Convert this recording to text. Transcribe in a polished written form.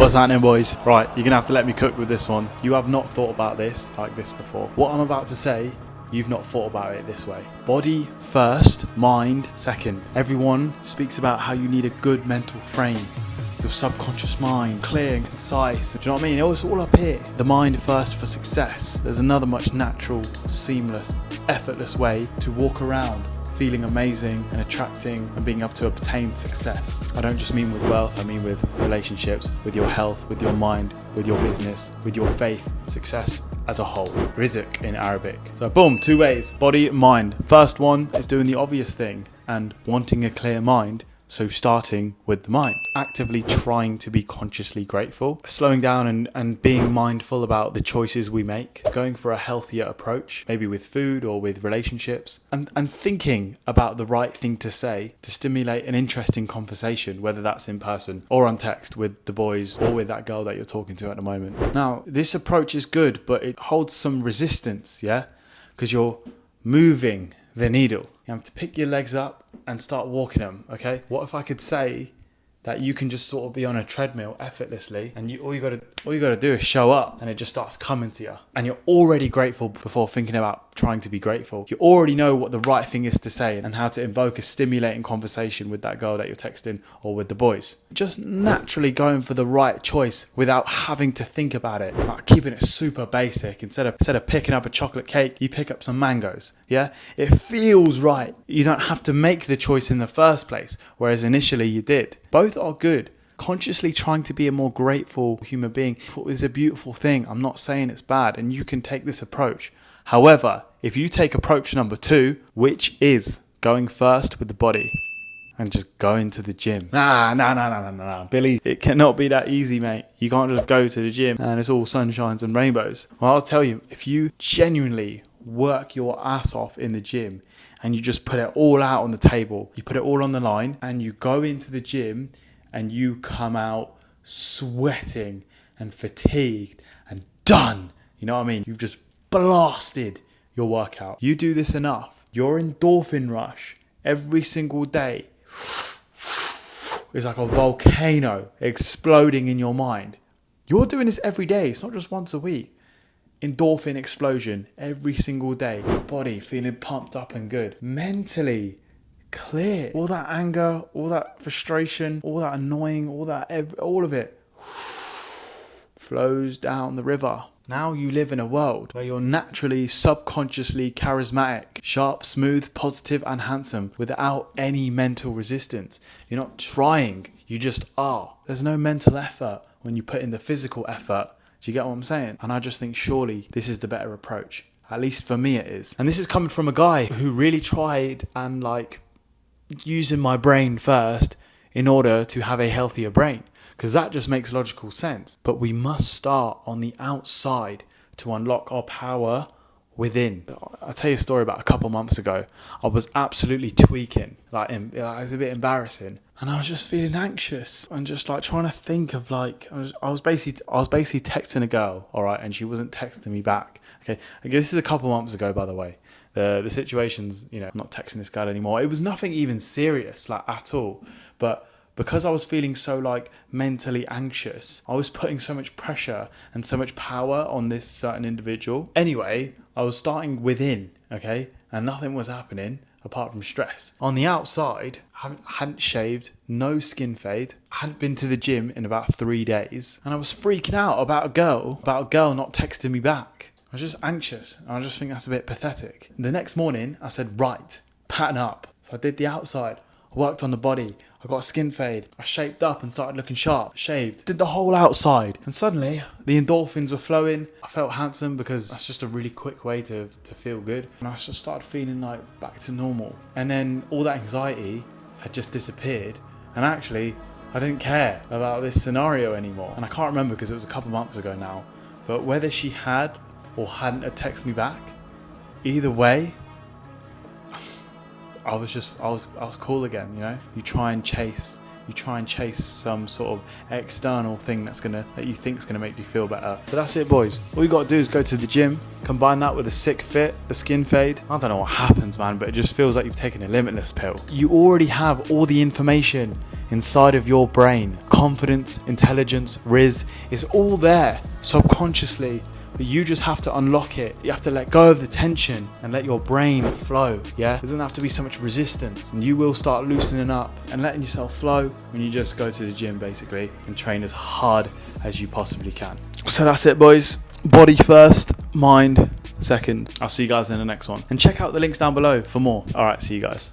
What's happening, boys? Right, you're gonna have to let me cook with this one. You have not thought about this like this before. What I'm about to say, you've not thought about it this way. Body first, mind second. Everyone speaks about how you need a good mental frame. Your subconscious mind, clear and concise. Do you know what I mean? It's all up here. The mind first for success. There's another much natural, seamless, effortless way to walk around feeling amazing and attracting and being able to obtain success. I don't just mean with wealth, I mean with relationships, with your health, with your mind, with your business, with your faith, success as a whole. Rizq in Arabic. So boom, 2 ways, body, mind. First one is doing the obvious thing and wanting a clear mind. So starting with the mind, actively trying to be consciously grateful, slowing down and being mindful about the choices we make, going for a healthier approach, maybe with food or with relationships, and thinking about the right thing to say to stimulate an interesting conversation, whether that's in person or on text with the boys or with that girl that you're talking to at the moment. Now, this approach is good, but it holds some resistance, yeah? Because you're moving the needle. You have to pick your legs up and start walking them, okay? What if I could say that you can just sort of be on a treadmill effortlessly and all you gotta do is show up and it just starts coming to you. And you're already grateful before thinking about trying to be grateful. You already know what the right thing is to say and how to invoke a stimulating conversation with that girl that you're texting or with the boys. Just naturally going for the right choice without having to think about it. Like keeping it super basic. Instead of picking up a chocolate cake, you pick up some mangoes, yeah? It feels right. You don't have to make the choice in the first place, whereas initially you did. Both are good. Consciously trying to be a more grateful human being is a beautiful thing. I'm not saying it's bad, and you can take this approach. However, if you take approach number 2, which is going first with the body and just going to the gym. Nah, Billy, it cannot be that easy, mate. You can't just go to the gym and it's all sunshines and rainbows. Well, I'll tell you, if you genuinely work your ass off in the gym and you just put it all out on the table, you put it all on the line, and you go into the gym and you come out sweating and fatigued and done. You know what I mean? You've just blasted your workout. You do this enough, your endorphin rush every single day is like a volcano exploding in your mind. You're doing this every day. It's not just once a week. Endorphin explosion every single day. Body feeling pumped up and good. Mentally clear. All that anger, all that frustration, all that annoying, all of it flows down the river. Now you live in a world where you're naturally, subconsciously charismatic, sharp, smooth, positive and handsome without any mental resistance. You're not trying, you just are. There's no mental effort when you put in the physical effort. Do you get what I'm saying? And I just think surely this is the better approach. At least for me it is. And this is coming from a guy who really tried and using my brain first in order to have a healthier brain. Because that just makes logical sense. But we must start on the outside to unlock our power within. I'll tell you a story about a couple months ago. I was absolutely tweaking. It was a bit embarrassing. And I was just feeling anxious and just trying to think of I was basically texting a girl, all right, and she wasn't texting me back. Okay, this is a couple months ago, by the way. The situation's, I'm not texting this girl anymore. It was nothing even serious, at all. But because I was feeling so mentally anxious, I was putting so much pressure and so much power on this certain individual. Anyway, I was starting within, okay, and nothing was happening apart from stress. On the outside, I hadn't shaved, no skin fade, hadn't been to the gym in about 3 days, and I was freaking out about a girl not texting me back. I was just anxious, and I just think that's a bit pathetic. The next morning, I said, right, pattern up. So I did the outside. I worked on the body. I got a skin fade. I shaped up and started looking sharp. Shaved. Did the whole outside. And suddenly, the endorphins were flowing. I felt handsome because that's just a really quick way to feel good. And I just started feeling back to normal. And then all that anxiety had just disappeared. And actually, I didn't care about this scenario anymore. And I can't remember because it was a couple months ago now. But whether she had or hadn't texted me back, either way, I was cool again, You try and chase some sort of external thing that you think is gonna make you feel better. So that's it, boys. All you gotta do is go to the gym, combine that with a sick fit, a skin fade. I don't know what happens, man, but it just feels like you've taken a limitless pill. You already have all the information inside of your brain. confidence, intelligence, riz, it's all there subconsciously. But you just have to unlock it. You have to let go of the tension and let your brain flow, yeah? There doesn't have to be so much resistance, and you will start loosening up and letting yourself flow when you just go to the gym, basically, and train as hard as you possibly can. So that's it, boys. Body first, mind second. I'll see you guys in the next one. And check out the links down below for more. All right, see you guys.